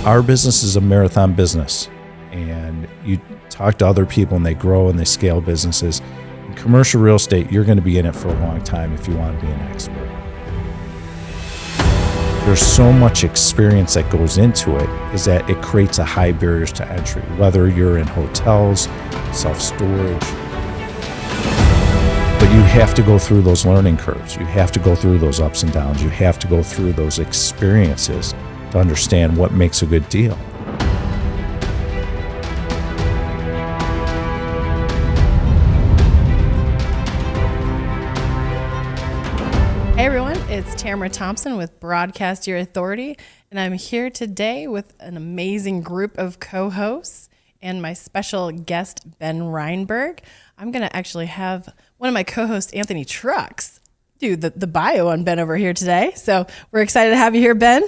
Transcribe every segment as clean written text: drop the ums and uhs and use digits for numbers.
our business is a marathon business, and you talk to other people and they grow and they scale businesses. In commercial real estate, you're going to be in it for a long time if you want to be an expert. There's so much experience that goes into it, is that it creates a high barriers to entry, whether you're in hotels, self-storage. But you have to go through those learning curves. You have to go through those ups and downs. You have to go through those experiences to understand what makes a good deal. Hey everyone, it's Tamara Thompson with Broadcast Your Authority, and I'm here today with an amazing group of co-hosts and my special guest, Ben Reinberg. I'm going to actually have one of my co-hosts, Anthony Trucks, do the bio on Ben over here today. So we're excited to have you here, Ben.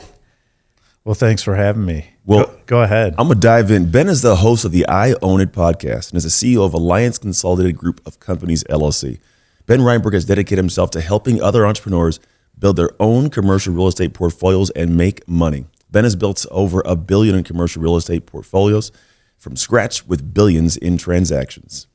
Well, thanks for having me. Well, go ahead. I'm going to dive in. Ben is the host of the I Own It podcast and is the CEO of Alliance Consolidated Group of Companies, LLC. Ben Reinberg has dedicated himself to helping other entrepreneurs build their own commercial real estate portfolios and make money. Ben has built over $1 billion in commercial real estate portfolios from scratch with billions in transactions.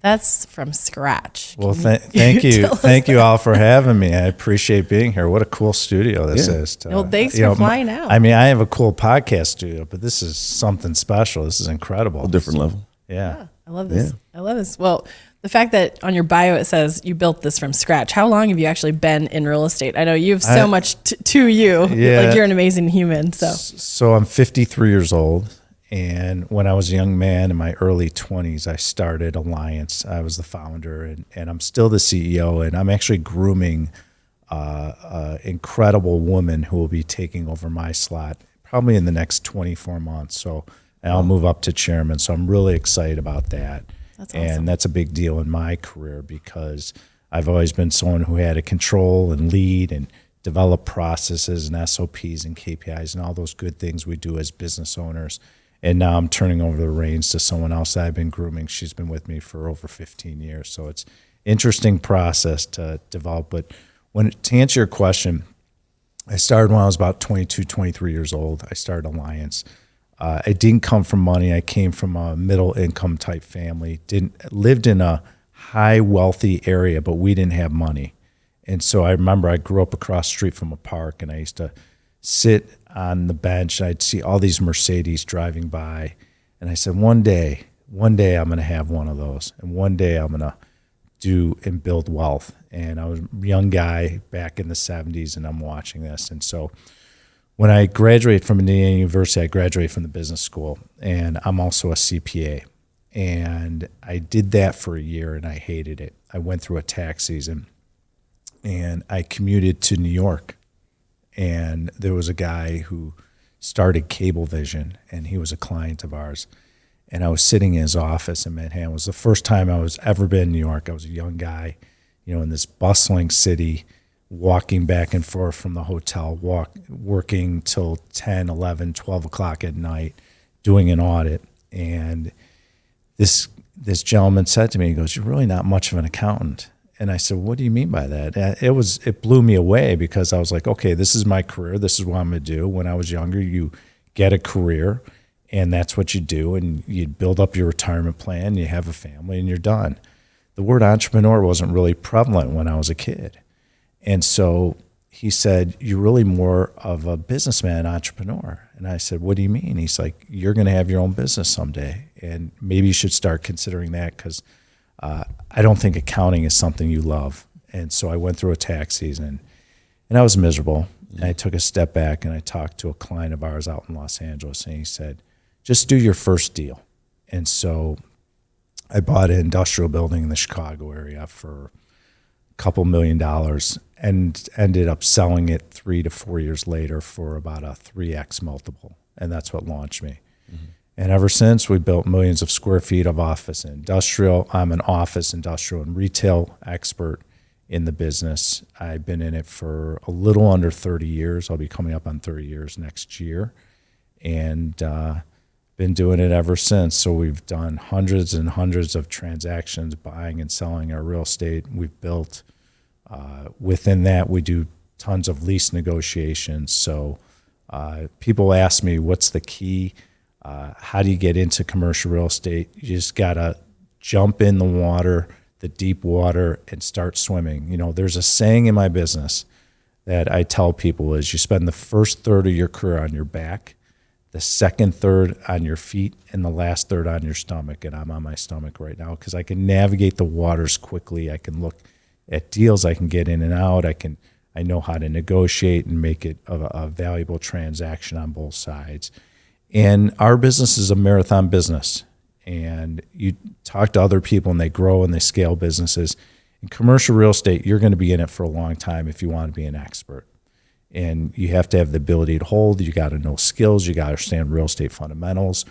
That's from scratch. Well, thank you. Thank you all for having me. I appreciate being here. What a cool studio this is. Well, thanks for flying out. I mean, I have a cool podcast studio, but this is something special. This is incredible. A different level. Yeah. I love this. Yeah. I love this. Well, the fact that on your bio it says you built this from scratch. How long have you actually been in real estate? I know you have so much to you. Yeah. Like, you're an amazing human. So I'm 53 years old. And when I was a young man in my early 20s, I started Alliance. I was the founder, and I'm still the CEO. And I'm actually grooming an incredible woman who will be taking over my slot probably in the next 24 months. So I'll move up to chairman. So I'm really excited about that. That's awesome. And that's a big deal in my career because I've always been someone who had to control and lead and develop processes and SOPs and KPIs and all those good things we do as business owners. And now I'm turning over the reins to someone else that I've been grooming. She's been with me for over 15 years. So it's an interesting process to develop. But to answer your question, I started when I was about 22, 23 years old. I started Alliance. I didn't come from money. I came from a middle income type family. Lived in a high wealthy area, but we didn't have money. And so I remember I grew up across the street from a park, and I used to sit on the bench. I'd see all these Mercedes driving by, and I said, one day I'm going to have one of those, and one day I'm going to do and build wealth. And I was a young guy back in the 70s, and I'm watching this. And so when I graduated from Indiana University, I graduated from the business school, and I'm also a CPA. And I did that for a year, and I hated it. I went through a tax season, and I commuted to New York. And there was a guy who started Cablevision, and he was a client of ours. And I was sitting in his office in Manhattan. It was the first time I was ever been in New York. I was a young guy, in this bustling city, walking back and forth from the hotel, working till 10, 11, 12 o'clock at night, doing an audit. And this gentleman said to me, he goes, "You're really not much of an accountant." And I said, "What do you mean by that?" It blew me away because I was like, okay, this is my career. This is what I'm going to do. When I was younger, you get a career, and that's what you do. And you build up your retirement plan, you have a family, and you're done. The word entrepreneur wasn't really prevalent when I was a kid. And so he said, "You're really more of a businessman, entrepreneur." And I said, "What do you mean?" He's like, "You're going to have your own business someday, and maybe you should start considering that because I don't think accounting is something you love." And so I went through a tax season, and I was miserable. And I took a step back, and I talked to a client of ours out in Los Angeles, and he said, "Just do your first deal." And so I bought an industrial building in the Chicago area for a couple $1 million and ended up selling it 3 to 4 years later for about a 3x multiple. And that's what launched me. Mm-hmm. And ever since, we built millions of square feet of office and industrial. I'm an office, industrial, and retail expert in the business. I've been in it for a little under 30 years. I'll be coming up on 30 years next year. And been doing it ever since. So we've done hundreds and hundreds of transactions, buying and selling our real estate. We've built, within that, we do tons of lease negotiations. So People ask me, what's the key? How do you get into commercial real estate? You just got to jump in the water, the deep water, and start swimming. You know, there's a saying in my business that I tell people is you spend the first third of your career on your back, the second third on your feet, and the last third on your stomach. And I'm on my stomach right now because I can navigate the waters quickly. I can look at deals. I can get in and out. I know how to negotiate and make it a valuable transaction on both sides. And our business is a marathon business. And you talk to other people and they grow and they scale businesses. In commercial real estate, you're going to be in it for a long time if you want to be an expert. And you have to have the ability to hold. You got to know skills. You got to understand real estate fundamentals.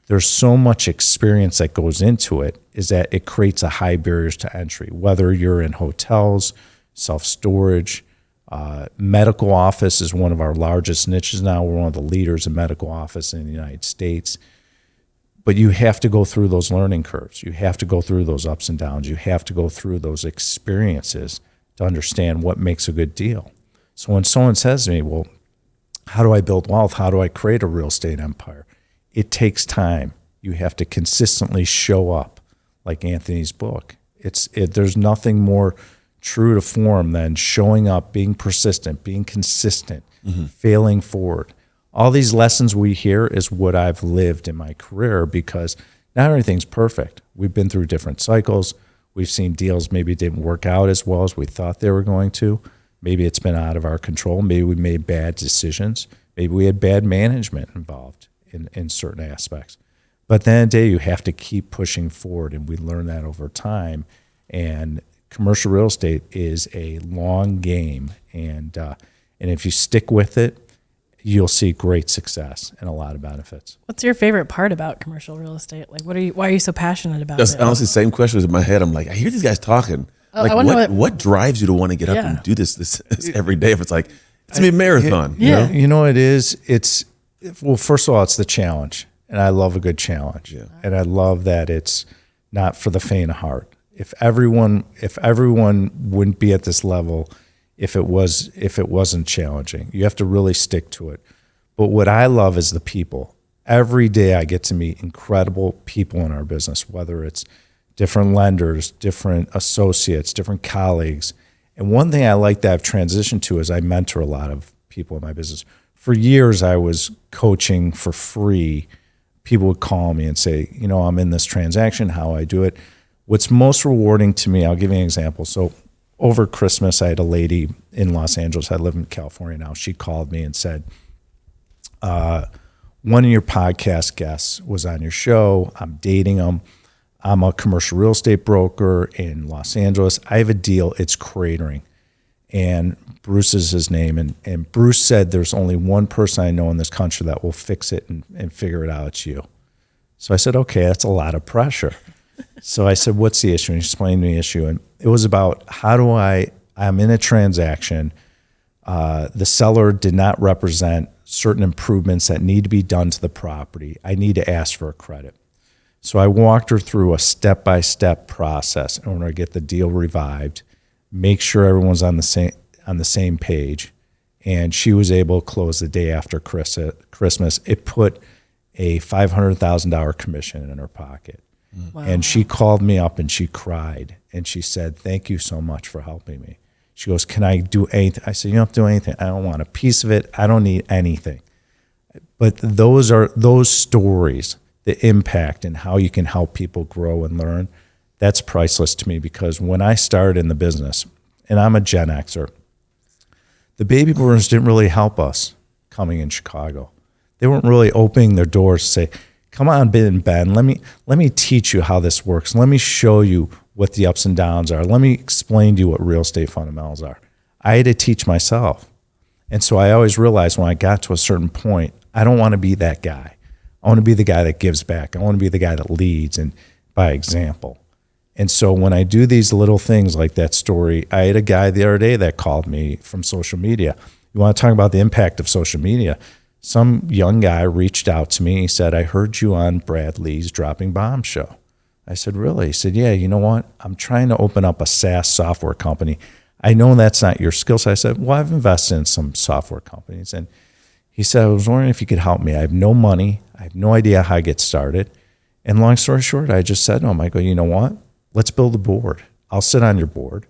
There's so much experience that goes into it, is that it creates a high barriers to entry, whether you're in hotels, self-storage, medical office is one of our largest niches now. We're one of the leaders in medical office in the United States. But you have to go through those learning curves. You have to go through those ups and downs. You have to go through those experiences to understand what makes a good deal. So when someone says to me, well, how do I build wealth? How do I create a real estate empire? It takes time. You have to consistently show up, like Anthony's book. There's nothing more true to form than showing up, being persistent, being consistent, failing forward. All these lessons we hear is what I've lived in my career, because not everything's perfect. We've been through different cycles. We've seen deals maybe didn't work out as well as we thought they were going to. Maybe it's been out of our control. Maybe we made bad decisions. Maybe we had bad management involved in certain aspects. But at the end of the day, you have to keep pushing forward, and we learn that over time. And commercial real estate is a long game, and if you stick with it, you'll see great success and a lot of benefits. What's your favorite part about commercial real estate? Like, why are you so passionate about That's it? honestly the same question was in my head. I'm like, I hear these guys talking. Like, I wonder what drives you to want to get up Yeah. and do this every day? If it's like, it's gonna be a marathon. Yeah. You know? You know what it is? Well, first of all, it's the challenge, and I love a good challenge. Yeah. And I love that it's not for the faint of heart. If everyone wouldn't be at this level if it wasn't challenging. You have to really stick to it. But what I love is the people. Every day I get to meet incredible people in our business, whether it's different lenders, different associates, different colleagues. And one thing I like that I've transitioned to is I mentor a lot of people in my business. For years, I was coaching for free. People would call me and say, you know, I'm in this transaction, how I do it. What's most rewarding to me, I'll give you an example. So over Christmas, I had a lady in Los Angeles. I live in California now. She called me and said, one of your podcast guests was on your show. I'm dating them. I'm a commercial real estate broker in Los Angeles. I have a deal. It's cratering. And Bruce is his name. And Bruce said, there's only one person I know in this country that will fix it and figure it out. It's you. So I said, okay, that's a lot of pressure. So I said, what's the issue? And he explained to me the issue. And it was about I'm in a transaction. The seller did not represent certain improvements that need to be done to the property. I need to ask for a credit. So I walked her through a step-by-step process in order to get the deal revived, make sure everyone's on the same page, and she was able to close the day after Christmas. It put a $500,000 commission in her pocket. Wow. And she called me up and she cried and she said, thank you so much for helping me. She goes, can I do anything? I said, you don't have to do anything. I don't want a piece of it. I don't need anything. But those stories, the impact and how you can help people grow and learn, that's priceless to me, because when I started in the business, and I'm a Gen Xer, the baby boomers didn't really help us coming in Chicago. They weren't really opening their doors to say, come on, Ben, let me teach you how this works. Let me show you what the ups and downs are. Let me explain to you what real estate fundamentals are. I had to teach myself. And so I always realized when I got to a certain point, I don't want to be that guy. I want to be the guy that gives back. I want to be the guy that leads and by example. And so when I do these little things like that story, I had a guy the other day that called me from social media. You want to talk about the impact of social media? Some young guy reached out to me. He said, I heard you on Brad Lee's Dropping Bombs show. I said, really? He said, yeah, you know what? I'm trying to open up a SaaS software company. I know that's not your skill set. I said, well, I've invested in some software companies. And He said, I was wondering if you could help me. I have no money. I have no idea how I get started. And long story short, I just said to him, I go, you know what? Let's build a board. I'll sit on your board.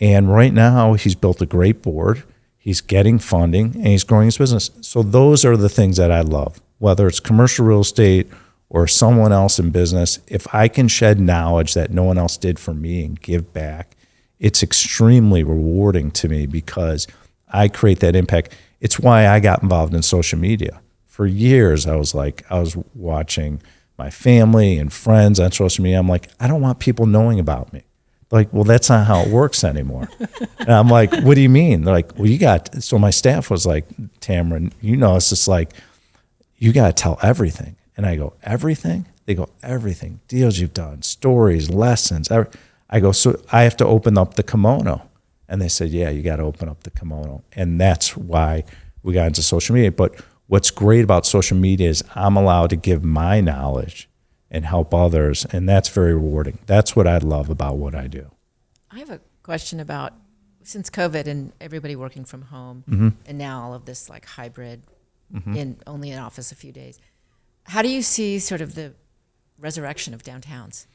And right now, he's built a great board. He's getting funding, and he's growing his business. So those are the things that I love, whether it's commercial real estate or someone else in business. If I can shed knowledge that no one else did for me and give back, it's extremely rewarding to me because I create that impact. It's why I got involved in social media. For years, I was watching my family and friends on social media. I'm like, I don't want people knowing about me. Like, well, that's not how it works anymore. And I'm like, what do you mean? They're like, well, so my staff was like, Tamara, it's just like, you got to tell everything. And I go, everything? They go, everything. Deals you've done, stories, lessons. I go, so I have to open up the kimono. And they said, yeah, you got to open up the kimono. And that's why we got into social media. But what's great about social media is I'm allowed to give my knowledge and help others, and that's very rewarding. That's what I love about what I do. I have a question about, since COVID and everybody working from home, and now all of this like hybrid, only in office a few days, how do you see sort of the resurrection of downtowns?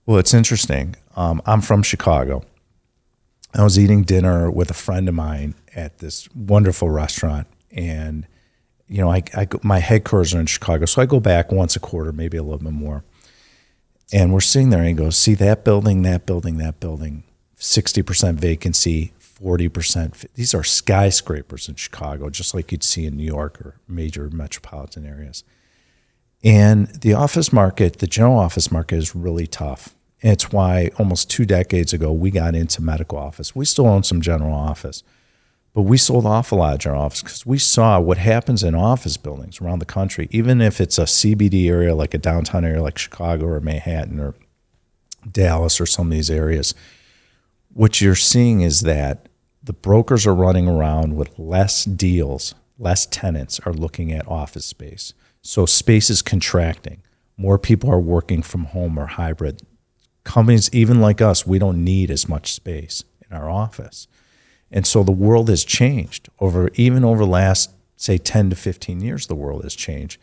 Well, it's interesting. I'm from Chicago. I was eating dinner with a friend of mine at this wonderful restaurant, and my headquarters are in Chicago, so I go back once a quarter, maybe a little bit more. And we're sitting there, and he goes, see that building, 60% vacancy, 40%. These are skyscrapers in Chicago, just like you'd see in New York or major metropolitan areas. And the office market, the general office market is really tough. And it's why almost 2 decades ago, we got into medical office. We still own some general office. But we sold off a lot of general office because we saw what happens in office buildings around the country, even if it's a CBD area like a downtown area like Chicago or Manhattan or Dallas or some of these areas. What you're seeing is that the brokers are running around with less deals, less tenants are looking at office space. So space is contracting. More people are working from home or hybrid. Companies, even like us, we don't need as much space in our office. And so the world has changed even over the last, say, 10 to 15 years, the world has changed.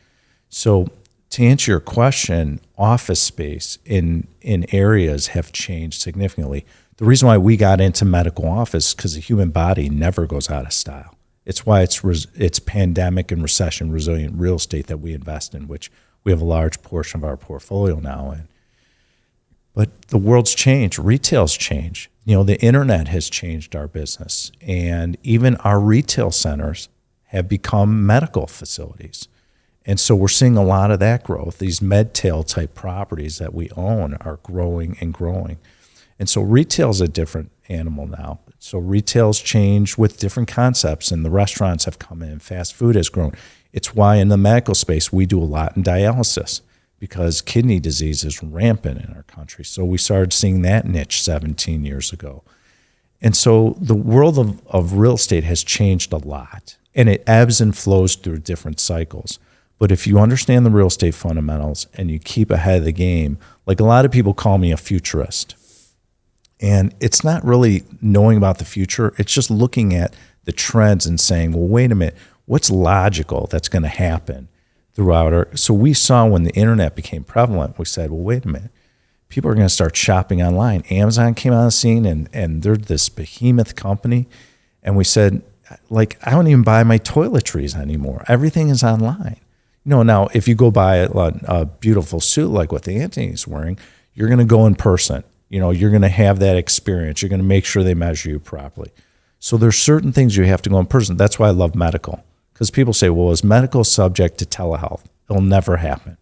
So to answer your question, office space in areas have changed significantly. The reason why we got into medical office because the human body never goes out of style. It's why it's pandemic and recession resilient real estate that we invest in, which we have a large portion of our portfolio now in. But the world's changed. Retail's changed. The internet has changed our business. And even our retail centers have become medical facilities. And so we're seeing a lot of that growth. These medtail type properties that we own are growing and growing. And so retail's a different animal now. So retail's changed with different concepts, and the restaurants have come in. Fast food has grown. It's why in the medical space we do a lot in dialysis, because kidney disease is rampant in our country. So we started seeing that niche 17 years ago. And so the world of real estate has changed a lot, and it ebbs and flows through different cycles. But if you understand the real estate fundamentals and you keep ahead of the game, like a lot of people call me a futurist. And it's not really knowing about the future. It's just looking at the trends and saying, well, wait a minute, what's logical that's going to happen throughout so we saw when the internet became prevalent, we said, well, wait a minute, people are going to start shopping online. Amazon came on the scene, and they're this behemoth company. And we said, like, I don't even buy my toiletries anymore. Everything is online. Now, if you go buy a beautiful suit like what Anthony's wearing, you're going to go in person. You're going to have that experience. You're going to make sure they measure you properly. So there's certain things you have to go in person. That's why I love medical. Because people say, well, is medical subject to telehealth? It'll never happen.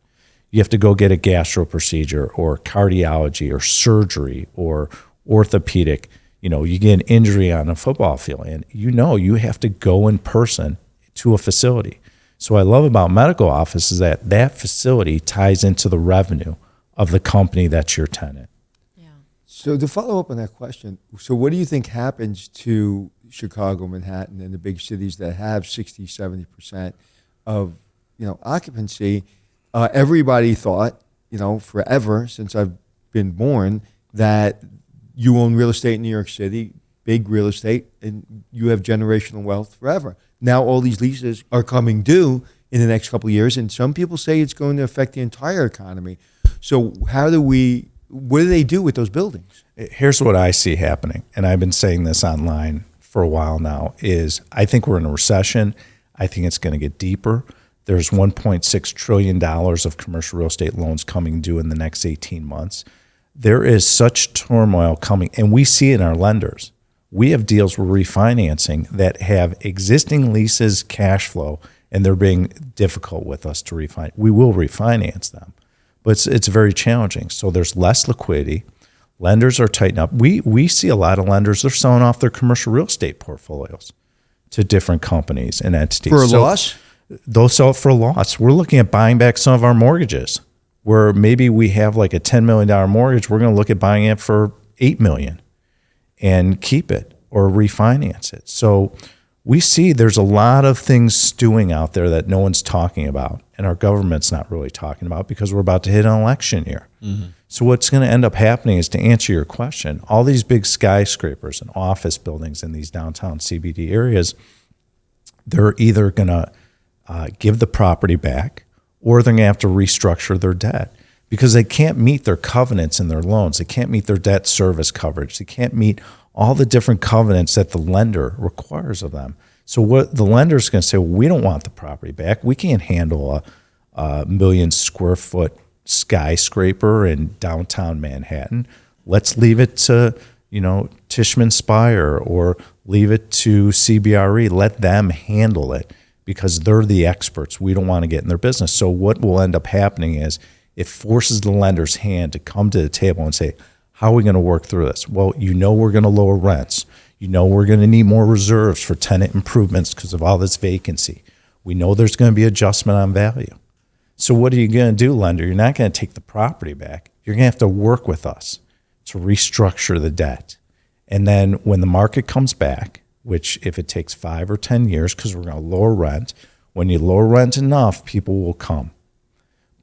You have to go get a gastro procedure or cardiology or surgery or orthopedic. You get an injury on a football field, and you have to go in person to a facility. So what I love about medical office is that facility ties into the revenue of the company that's your tenant. Yeah. So to follow up on that question, so what do you think happens to Chicago, Manhattan, and the big cities that have 60, 70% of occupancy? Everybody thought, forever since I've been born, that you own real estate in New York City, big real estate, and you have generational wealth forever. Now all these leases are coming due in the next couple of years, and some people say it's going to affect the entire economy. So what do they do with those buildings? Here's what I see happening, and I've been saying this online for a while now, is I think we're in a recession. I think it's going to get deeper. There's $1.6 trillion of commercial real estate loans coming due in the next 18 months. There is such turmoil coming, and we see it in our lenders. We have deals we're refinancing that have existing leases, cash flow, and they're being difficult with us to refinance. We will refinance them, but it's very challenging. So there's less liquidity. Lenders are tightening up. We see a lot of lenders, they're selling off their commercial real estate portfolios to different companies and entities. For a loss? They'll sell it for a loss. We're looking at buying back some of our mortgages where maybe we have like a $10 million mortgage. We're going to look at buying it for $8 million and keep it or refinance it. So we see there's a lot of things stewing out there that no one's talking about, and our government's not really talking about because we're about to hit an election year. Mm-hmm. So what's going to end up happening is, to answer your question, all these big skyscrapers and office buildings in these downtown CBD areas, they're either going to give the property back, or they're going to have to restructure their debt because they can't meet their covenants in their loans. They can't meet their debt service coverage. They can't meet all the different covenants that the lender requires of them. So what the lender's going to say, well, we don't want the property back. We can't handle a million square foot skyscraper in downtown Manhattan. Let's leave it to, Tishman Speyer, or leave it to CBRE. Let them handle it because they're the experts. We don't want to get in their business. So what will end up happening is it forces the lender's hand to come to the table and say, how are we going to work through this? Well, we're going to lower rents. We're going to need more reserves for tenant improvements because of all this vacancy. We know there's going to be adjustment on value. So what are you going to do, lender? You're not going to take the property back. You're going to have to work with us to restructure the debt. And then when the market comes back, which if it takes 5 or 10 years, because we're going to lower rent, when you lower rent enough, people will come.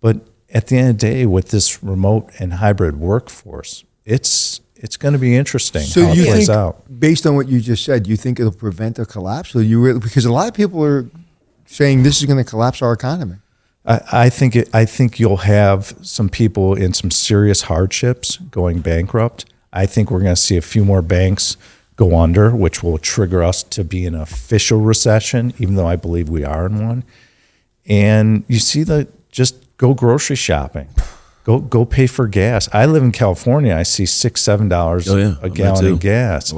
But at the end of the day, with this remote and hybrid workforce, it's going to be interesting So how it you plays think, out. based on what you just said, you think it'll prevent a collapse? Or because a lot of people are saying this is going to collapse our economy. I think you'll have some people in some serious hardships going bankrupt. I think we're going to see a few more banks go under, which will trigger us to be in an official recession, even though I believe we are in one. And you see just go grocery shopping. Go pay for gas. I live in California. I see $6-7 a gallon of gas.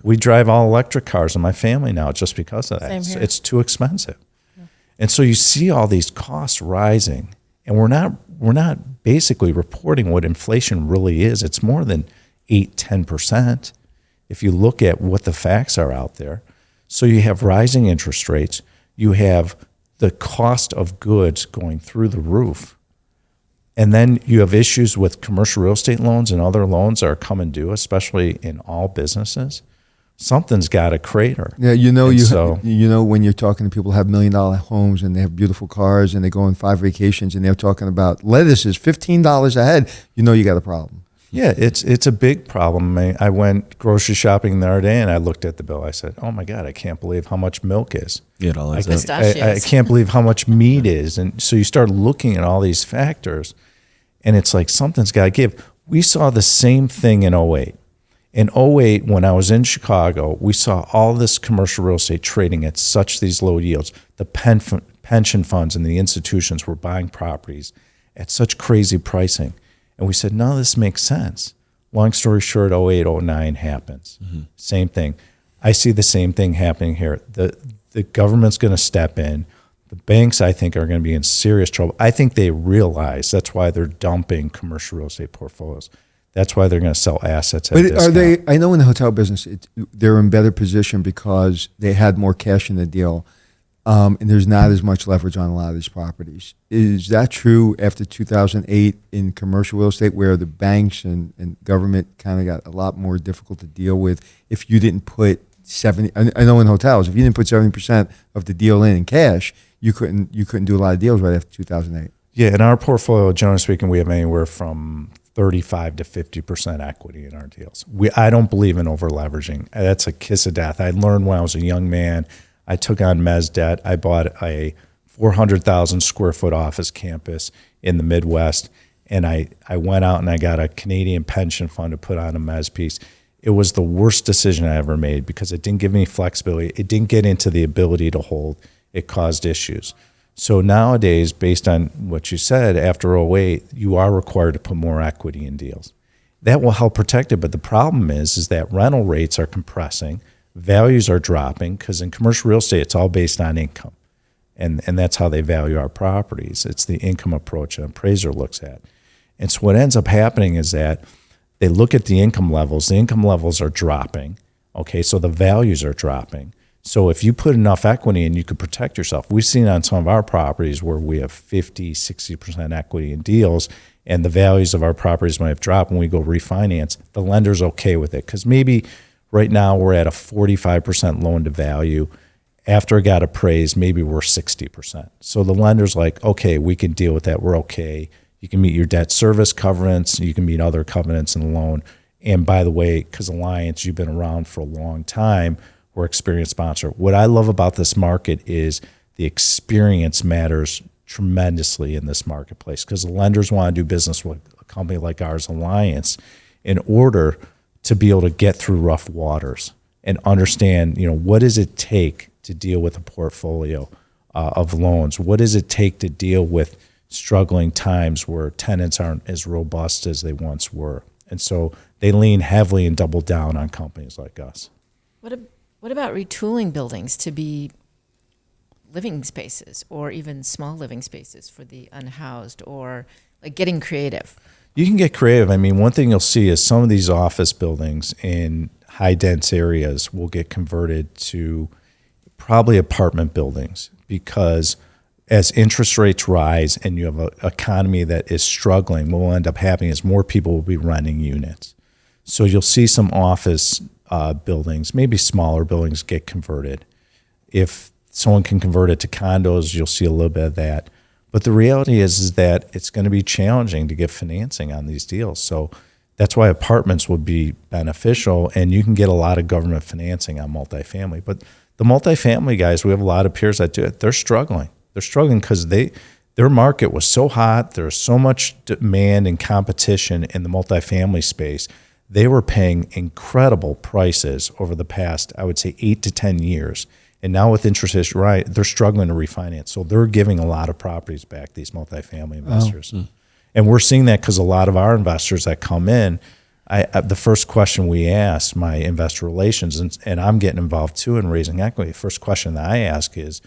We drive all electric cars in my family now just because of that. It's too expensive. Yeah. And so you see all these costs rising, and we're not basically reporting what inflation really is. It's more than 8-10% if you look at what the facts are out there. So you have rising interest rates. You have the cost of goods going through the roof. And then you have issues with commercial real estate loans and other loans that are coming due, especially in all businesses. Something's got to crater. Yeah, when you're talking to people who have $1 million homes and they have beautiful cars and they go on 5 vacations and they're talking about lettuce is $15 a head, you got a problem. Yeah, it's a big problem. I went grocery shopping the other day and I looked at the bill. I said, "Oh my God, I can't believe how much milk is. Yeah, it all adds up. I can't believe how much meat is." And so you start looking at all these factors, and it's like something's got to give. We saw the same thing in 2008. In 2008, when I was in Chicago, we saw all this commercial real estate trading at these low yields. The pension funds and the institutions were buying properties at such crazy pricing. And we said, no, this makes sense. Long story short, 2008, 2009 happens. Mm-hmm. Same thing. I see the same thing happening here. The government's going to step in. The banks, I think, are going to be in serious trouble. I think they realize that's why they're dumping commercial real estate portfolios. That's why they're going to sell assets at discount. Are they? I know in the hotel business, they're in better position because they had more cash in the deal. And there's not as much leverage on a lot of these properties. Is that true after 2008 in commercial real estate, where the banks and government kind of got a lot more difficult to deal with if you didn't put 70? I know in hotels, if you didn't put 70% of the deal in cash, you couldn't do a lot of deals right after 2008. Yeah, in our portfolio, generally speaking, we have anywhere from 35 to 50% equity in our deals. I don't believe in over leveraging. That's a kiss of death. I learned when I was a young man. I took on mezz debt. I bought a 400,000 square foot office campus in the Midwest, and I went out and I got a Canadian pension fund to put on a mezz piece. It was the worst decision I ever made because it didn't give me flexibility. It didn't get into the ability to hold. It caused issues. So nowadays, based on what you said, after '08, you are required to put more equity in deals. That will help protect it, but the problem is that rental rates are compressing, values are dropping, because in commercial real estate, it's all based on income. And that's how they value our properties. It's the income approach an appraiser looks at. And so what ends up happening is that they look at the income levels are dropping, okay, so the values are dropping. So if you put enough equity in, you could protect yourself. We've seen on some of our properties where we have 50, 60% equity in deals, and the values of our properties might have dropped when we go refinance. The lender's okay with it because maybe right now we're at a 45% loan to value. After it got appraised, maybe we're 60%. So the lender's like, okay, we can deal with that. We're okay. You can meet your debt service covenants. You can meet other covenants in the loan. And by the way, because Alliance, you've been around for a long time, we're experienced sponsor. What I love about this market is the experience matters tremendously in this marketplace because the lenders want to do business with a company like ours, Alliance, in order to be able to get through rough waters and understand, what does it take to deal with a portfolio of loans? What does it take to deal with struggling times where tenants aren't as robust as they once were? And so they lean heavily and double down on companies like us. What about retooling buildings to be living spaces or even small living spaces for the unhoused, or like getting creative? You can get creative. I mean, one thing you'll see is some of these office buildings in high dense areas will get converted to probably apartment buildings because as interest rates rise and you have an economy that is struggling, what will end up happening is more people will be renting units. So you'll see some office buildings, maybe smaller buildings, get converted. If someone can convert it to condos, you'll see a little bit of that. But the reality is that it's going to be challenging to get financing on these deals. So that's why apartments would be beneficial, and you can get a lot of government financing on multifamily. But the multifamily guys, we have a lot of peers that do it. They're struggling. They're struggling because their market was so hot. There's so much demand and competition in the multifamily space. They were paying incredible prices over the past, I would say, 8 to 10 years. And now with interest rates right, they're struggling to refinance. So they're giving a lot of properties back, these multifamily investors. And we're seeing that because a lot of our investors that come in, the first question we ask my investor relations, and I'm getting involved too in raising equity, the first question that I ask is,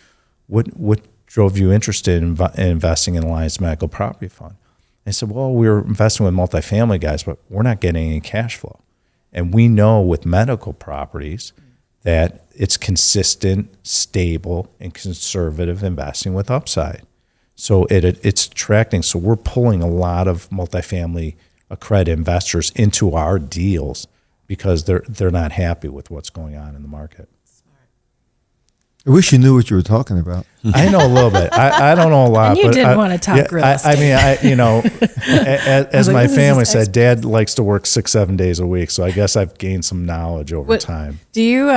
what drove you interested in investing in Alliance Medical Property Fund? They said, well, we were investing with multifamily guys, but we're not getting any cash flow. And we know with medical properties that it's consistent, stable, and conservative investing with upside. So it's attracting. So we're pulling a lot of multifamily accredited investors into our deals because they're not happy with what's going on in the market. I wish you knew what you were talking about. I know a little bit. I don't know a lot. And you but did want to talk real estate. As like, my this is family his said, Dad likes to work 6-7 days a week. So I guess I've gained some knowledge over time. Do you,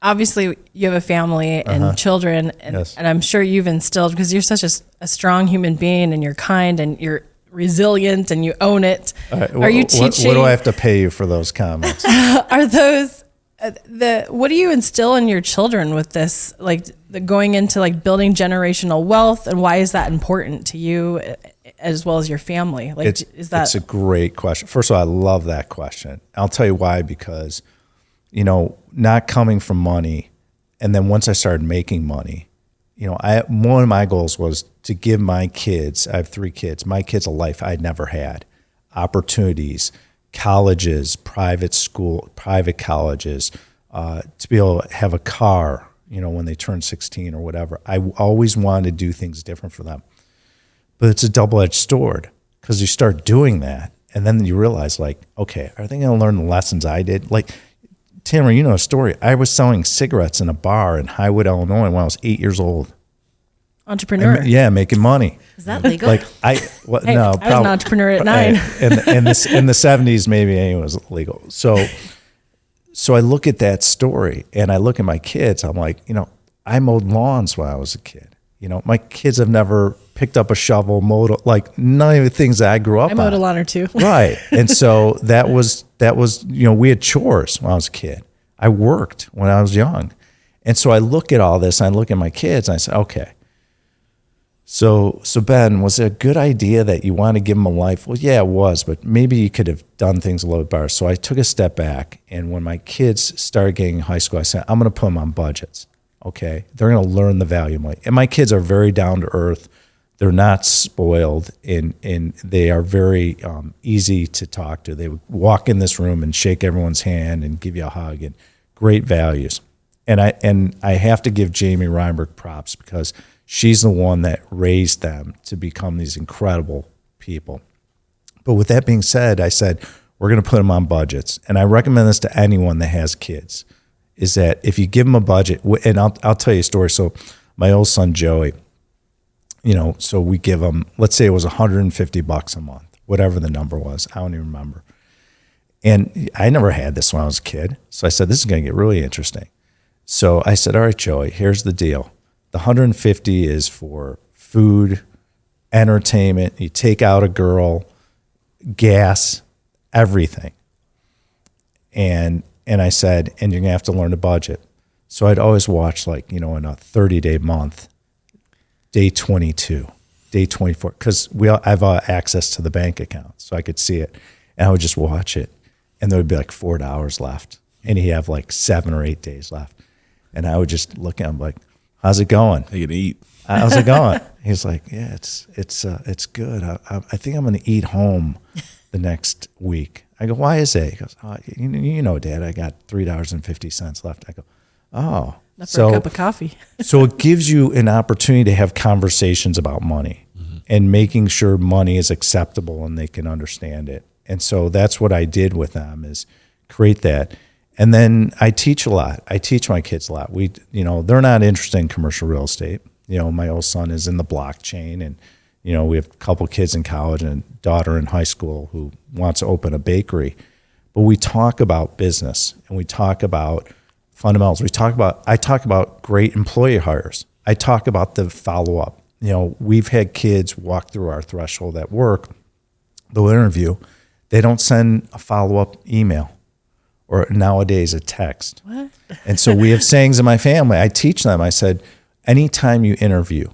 obviously you have a family and children, and, Yes. and I'm sure you've instilled, because you're such a strong human being and you're kind and you're resilient and you own it. Right, Are you teaching? What do I have to pay you for those comments? Are those what do you instill in your children with this, like the going into like building generational wealth, and why is that important to you as well as your family? Like, it's a great question. First of all, I love that question. I'll tell you why, because, not coming from money, and then once I started making money, one of my goals was to give my kids, I have 3 kids, my kids a life I'd never had, opportunities, colleges, private school, private colleges, to be able to have a car, when they turn 16 or whatever. I always wanted to do things different for them. But it's a double-edged sword, because you start doing that, and then you realize, like, okay, are they going to learn the lessons I did? Like, Tamara, you know a story. I was selling cigarettes in a bar in Highwood, Illinois when I was 8 years old. Entrepreneur. Yeah, making money. Is that legal? Like Hey, no, I was an entrepreneur at 9. in the 70s, maybe it was legal. So I look at that story and I look at my kids. I'm like, I mowed lawns when I was a kid. My kids have never picked up a shovel, mowed, like none of the things that I grew up I mowed on. a lawn or two. Right. And so that was, we had chores when I was a kid. I worked when I was young. And so I look at all this and I look at my kids and I say, okay, so Ben, was it a good idea that you want to give them a life? Well, yeah, it was, but maybe you could have done things a little bit better. So I took a step back, and when my kids started getting in high school, I said, I'm going to put them on budgets. Okay, they're going to learn the value of money. And my kids are very down to earth. They're not spoiled, and they are very easy to talk to. They would walk in this room and shake everyone's hand and give you a hug, and great values. And I have to give Jamie Reinberg props because she's the one that raised them to become these incredible people. But with that being said, I said, we're going to put them on budgets. And I recommend this to anyone that has kids, is that if you give them a budget, and I'll tell you a story. So my old son, Joey, so we give him, let's say it was $150 a month, whatever the number was. I don't even remember. And I never had this when I was a kid. So I said, this is going to get really interesting. So I said, all right, Joey, here's the deal. The 150 is for food, entertainment. You take out a girl, gas, everything. And I said, and you're gonna have to learn to budget. So I'd always watch in a 30-day month, day 22, day 24, because I have access to the bank account, so I could see it, and I would just watch it, and there would be like $4 left, and he'd have like 7 or 8 days left, and I would just look at him like, how's it going? How you gonna eat? How's it going? He's like, yeah, it's good. I think I'm going to eat home the next week. I go, why is that? He goes, oh, Dad, I got $3.50 left. I go, oh. Not for a cup of coffee. So it gives you an opportunity to have conversations about money and making sure money is acceptable and they can understand it. And so that's what I did with them, is create that. And then I teach a lot. I teach my kids a lot. They're not interested in commercial real estate. My old son is in the blockchain, and we have a couple kids in college and a daughter in high school who wants to open a bakery. But we talk about business, and we talk about fundamentals. I talk about great employee hires. I talk about the follow-up. We've had kids walk through our threshold at work. They'll interview. They don't send a follow-up email, or nowadays a text. What? And so we have sayings in my family. I teach them. I said, anytime you interview,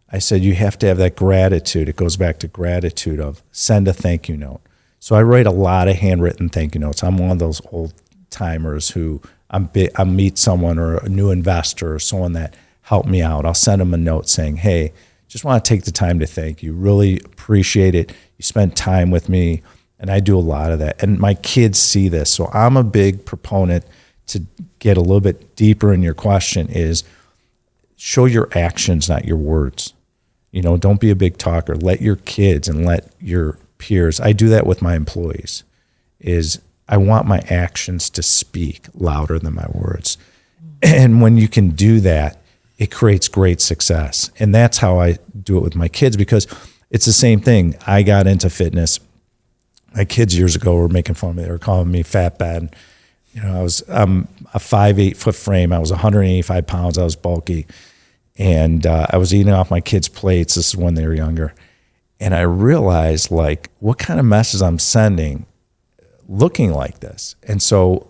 I said, you have to have that gratitude. It goes back to gratitude of send a thank you note. So I write a lot of handwritten thank you notes. I'm one of those old timers who I meet someone or a new investor or someone that helped me out. I'll send them a note saying, hey, just want to take the time to thank you. Really appreciate it. You spent time with me. And I do a lot of that. And my kids see this. So I'm a big proponent, to get a little bit deeper in your question, is show your actions, not your words. Don't be a big talker. Let your kids and let your peers, I do that with my employees, is I want my actions to speak louder than my words. And when you can do that, it creates great success. And that's how I do it with my kids, because it's the same thing. I got into fitness. My kids years ago were making fun of me. They were calling me fat bad. I was a 5'8" foot frame. I was 185 pounds. I was bulky. And I was eating off my kids' plates. This is when they were younger. And I realized, what kind of message I'm sending looking like this. And so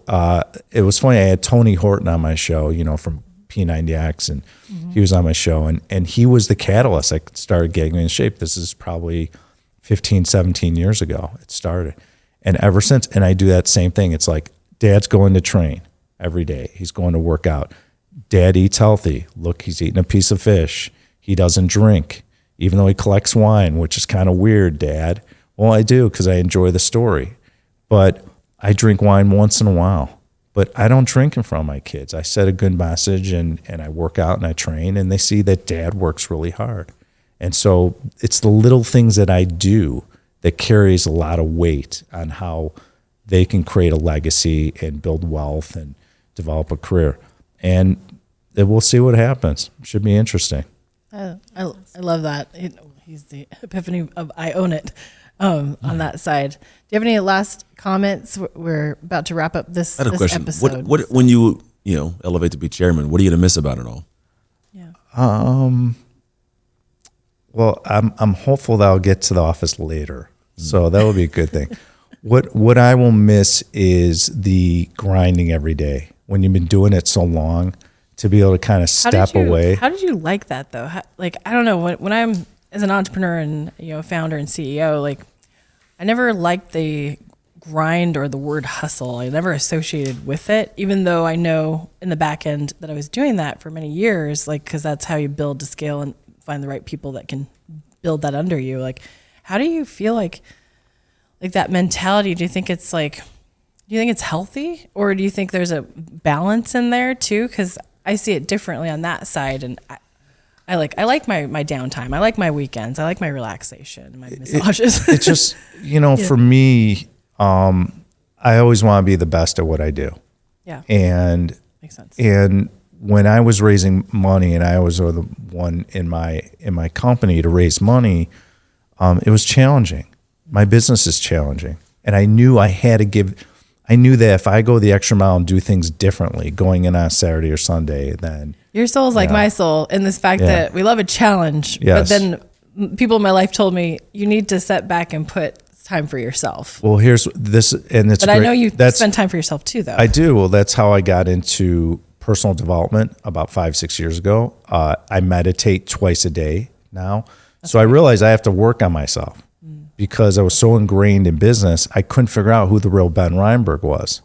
it was funny. I had Tony Horton on my show, from P90X, and he was on my show. And he was the catalyst. I started getting in shape. This is probably 15, 17 years ago it started. And ever since, and I do that same thing. It's like, Dad's going to train every day. He's going to work out. Dad eats healthy. Look, he's eating a piece of fish. He doesn't drink, even though he collects wine, which is kind of weird, Dad. Well, I do, because I enjoy the story. But I drink wine once in a while. But I don't drink in front of my kids. I set a good message, and I work out and I train, and they see that Dad works really hard. And so it's the little things that I do that carries a lot of weight on how they can create a legacy and build wealth and develop a career. And we'll see what happens. Should be interesting. I love that. He's the epiphany of I own it on that side. Do you have any last comments? We're about to wrap up this, I had a this question. episode. What when you elevate to be chairman, what are you going to miss about it all? Yeah. Well, I'm hopeful that I'll get to the office later, so that will be a good thing. What I will miss is the grinding every day. When you've been doing it so long, to be able to kind of step away. How did you like that though? I don't know, when I'm as an entrepreneur and founder and CEO, like I never liked the grind or the word hustle. I never associated with it, even though I know in the back end that I was doing that for many years, like because that's how you build to scale and find the right people that can build that under you. Like, how do you feel like that mentality? Do you think it's healthy, or do you think there's a balance in there too? Because I see it differently on that side, and I like my downtime. I like my weekends. I like my relaxation, my massages. It's just for me, I always want to be the best at what I do. Yeah, and makes sense. And when I was raising money, and I was the one in my company to raise money, it was challenging. My business is challenging, and I knew I had to give. I knew that if I go the extra mile and do things differently, going in on Saturday or Sunday, then your soul's like my soul in this fact that we love a challenge. Yes. But then people in my life told me you need to step back and put time for yourself. Well, here's this, and it's. But great. I know you spend time for yourself too, though. I do. Well, that's how I got into personal development about 5-6 years ago. I meditate twice a day now, so I realized I have to work on myself. Because I was so ingrained in business, I couldn't figure out who the real Ben Reinberg was.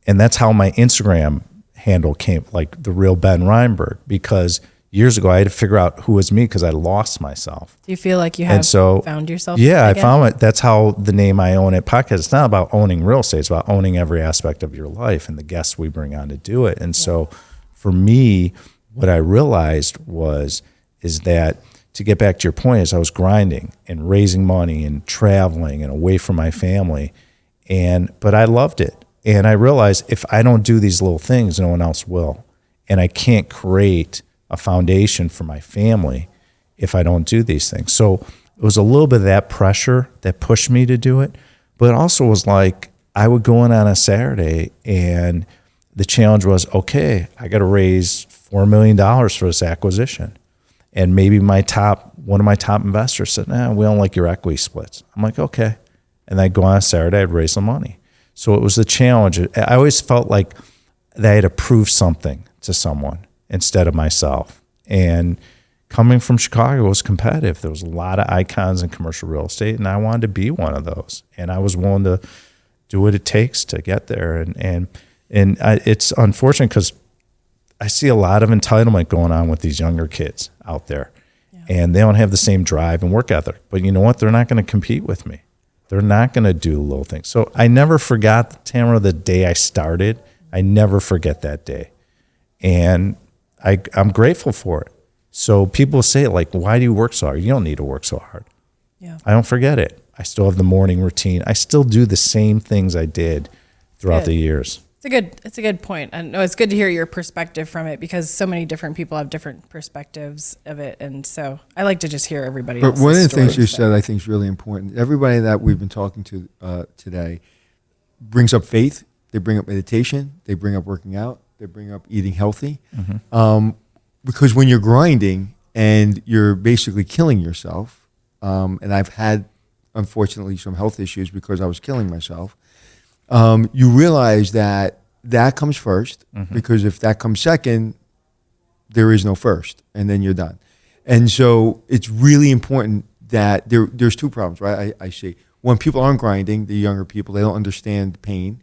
And that's how my Instagram handle came, like the real Ben Reinberg, because years ago I had to figure out who was me because I lost myself. Do you feel like you have found yourself? Yeah, again? I found it. That's how the name I Own It podcast, it's not about owning real estate. It's about owning every aspect of your life and the guests we bring on to do it. And so for me, what I realized is that, to get back to your point, is I was grinding and raising money and traveling and away from my family, but I loved it. And I realized if I don't do these little things, no one else will. And I can't create a foundation for my family if I don't do these things. So it was a little bit of that pressure that pushed me to do it, but it also was like I would go in on a Saturday and the challenge was, okay, I got to raise $4 million for this acquisition. And maybe one of my top investors said, we don't like your equity splits. I'm like, okay. And I'd go on a Saturday, I'd raise the money. So it was the challenge. I always felt like that I had to prove something to someone instead of myself. And coming from Chicago was competitive. There was a lot of icons in commercial real estate, and I wanted to be one of those. And I was willing to do what it takes to get there. And it's unfortunate because I see a lot of entitlement going on with these younger kids out there, and they don't have the same drive and work ethic. But you know what? They're not going to compete with me. They're not going to do little things. So I never forgot, Tamara, the day I started. I never forget that day. And I'm grateful for it. So people say, like, why do you work so hard? You don't need to work so hard. Yeah. I don't forget it. I still have the morning routine. I still do the same things I did throughout the years. It's a good point. I know it's good to hear your perspective from it because so many different people have different perspectives of it. And so I like to just hear everybody else's But one of the things you stories. said I think is really important. Everybody that we've been talking to today brings up faith. They bring up meditation. They bring up working out. They bring up eating healthy. Because when you're grinding and you're basically killing yourself, and I've had, unfortunately, some health issues because I was killing myself, you realize that comes first, because if that comes second, there is no first, and then you're done. And so it's really important that there's two problems, right? I see. When people aren't grinding, the younger people, they don't understand pain.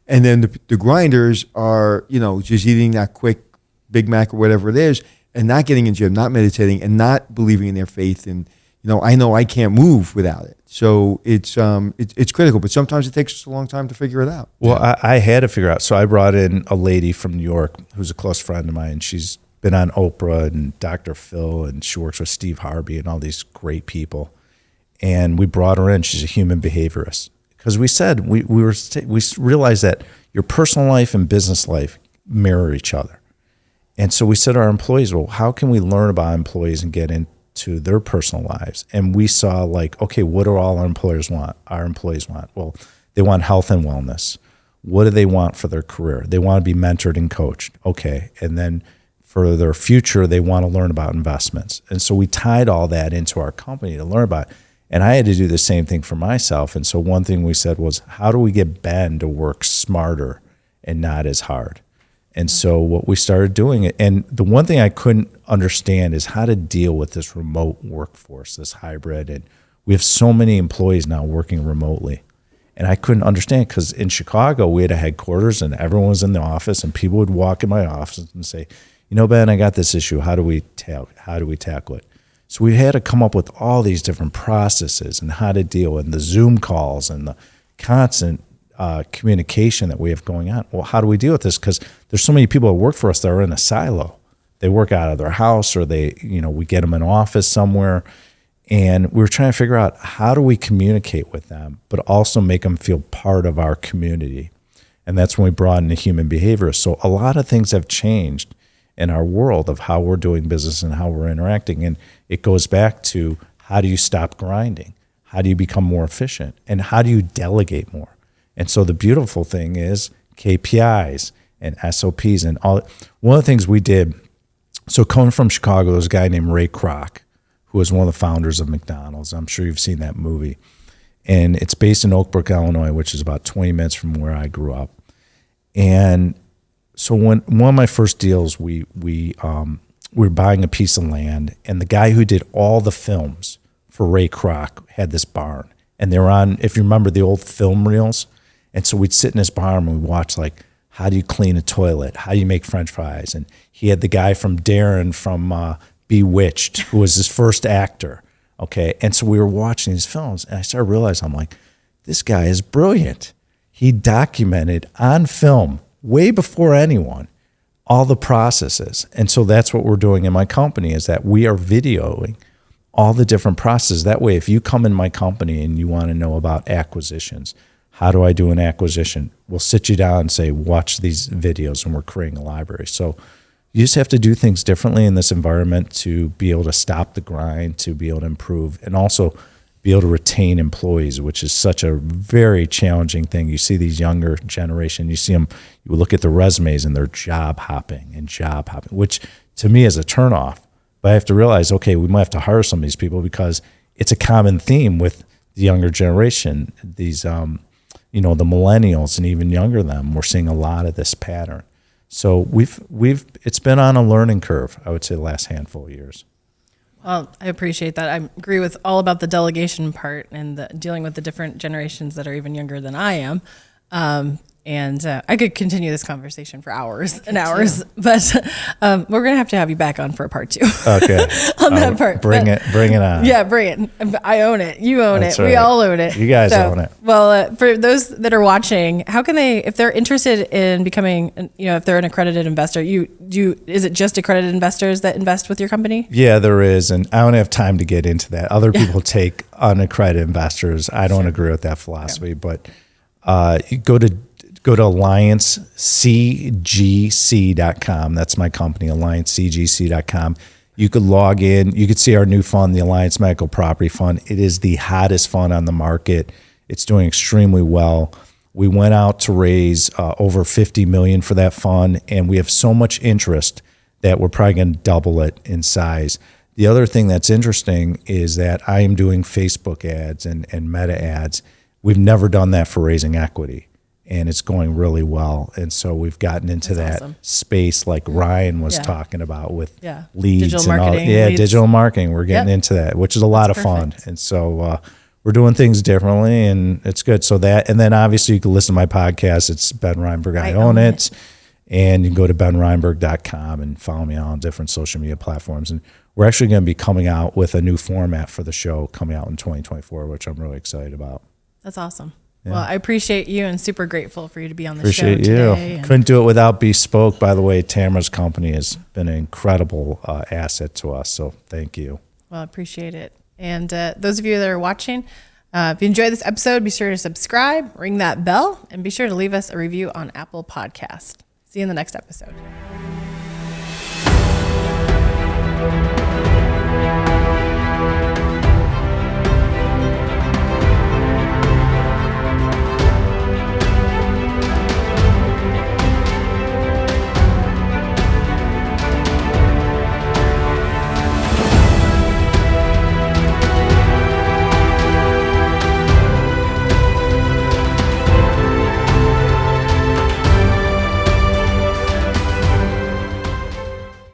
And then the grinders are, just eating that quick Big Mac or whatever it is, and not getting in the gym, not meditating, and not believing in their faith. And I know I can't move without it. So it's critical, but sometimes it takes us a long time to figure it out. Well, I had to figure out. So I brought in a lady from New York who's a close friend of mine. She's been on Oprah and Dr. Phil, and she works with Steve Harvey and all these great people. And we brought her in. She's a human behaviorist. Because we said, we realized that your personal life and business life mirror each other. And so we said to our employees, well, how can we learn about employees and get into their personal lives? And we saw like, okay, what do all our employees want? Well, they want health and wellness. What do they want for their career? They want to be mentored and coached. Okay. And then for their future, they want to learn about investments. And so we tied all that into our company to learn about it. And I had to do the same thing for myself. And so one thing we said was, how do we get Ben to work smarter and not as hard? And so what we started doing, and the one thing I couldn't understand is how to deal with this remote workforce, this hybrid. And we have so many employees now working remotely. And I couldn't understand because in Chicago, we had a headquarters and everyone was in the office and people would walk in my office and say, you know, Ben, I got this issue. How do we tackle it? So we had to come up with all these different processes and how to deal with the Zoom calls and the constant communication that we have going on. Well, how do we deal with this? Because there's so many people that work for us that are in a silo. They work out of their house or we get them in an office somewhere. And we were trying to figure out how do we communicate with them, but also make them feel part of our community. And that's when we brought in the human behavior. So a lot of things have changed in our world of how we're doing business and how we're interacting. And it goes back to how do you stop grinding? How do you become more efficient? And how do you delegate more? And so the beautiful thing is KPIs and SOPs and all. One of the things we did, so coming from Chicago, there's a guy named Ray Kroc, who was one of the founders of McDonald's. I'm sure you've seen that movie. And it's based in Oak Brook, Illinois, which is about 20 minutes from where I grew up. And so when one of my first deals, we were buying a piece of land, and the guy who did all the films for Ray Kroc had this barn. And they were on, if you remember the old film reels. And so we'd sit in this barn and we'd watch like, how do you clean a toilet? How do you make French fries? And he had the guy from Darren from Bewitched, who was his first actor. Okay. And so we were watching these films and I started realizing, I'm like, this guy is brilliant. He documented on film way before anyone all the processes. And so that's what we're doing in my company is that we are videoing all the different processes. That way, if you come in my company and you want to know about acquisitions, how do I do an acquisition? We'll sit you down and say, watch these videos, and we're creating a library. So you just have to do things differently in this environment to be able to stop the grind, to be able to improve, and also be able to retain employees, which is such a very challenging thing. You see these younger generation, you see them, you look at the resumes and they're job hopping, which to me is a turnoff. But I have to realize, okay, we might have to hire some of these people because it's a common theme with the younger generation. These, the millennials and even younger than them, we're seeing a lot of this pattern. So it's been on a learning curve, I would say, the last handful of years. Well, I appreciate that. I agree with all about the delegation part and dealing with the different generations that are even younger than I am. And I could continue this conversation for hours and hours, but we're going to have you back on for a part 2. Okay. On that part. Bring it on. Yeah, bring it. I own it. You own That's it. right. We all own it. You guys own it. Well, for those that are watching, how can they, if they're interested in becoming, if they're an accredited investor, is it just accredited investors that invest with your company? Yeah, there is. And I don't have time to get into that. Other people take unaccredited investors. I don't agree with that philosophy, but you go to alliancecgc.com. That's my company, alliancecgc.com. You could log in. You could see our new fund, the Alliance Medical Property Fund. It is the hottest fund on the market. It's doing extremely well. We went out to raise over $50 million for that fund, and we have so much interest that we're probably going to double it in size. The other thing that's interesting is that I am doing Facebook ads and Meta ads. We've never done that for raising equity, and it's going really well. And so we've gotten into that space like Ryan was talking about with leads digital and marketing, all. Yeah, leads. Digital marketing. We're getting into that, which is a lot of fun. And so we're doing things differently, and it's good. So that, and then obviously you can listen to my podcast. It's Ben Reinberg. I own it. And you can go to benreinberg.com and follow me on different social media platforms. And we're actually going to be coming out with a new format for the show coming out in 2024, which I'm really excited about. That's awesome. Yeah. Well, I appreciate you and super grateful for you to be on the show today. Appreciate you. Couldn't do it without Bespoke. By the way, Tamara's company has been an incredible asset to us. So thank you. Well, I appreciate it. And those of you that are watching, if you enjoyed this episode, be sure to subscribe, ring that bell, and be sure to leave us a review on Apple Podcast. See you in the next episode. Bye.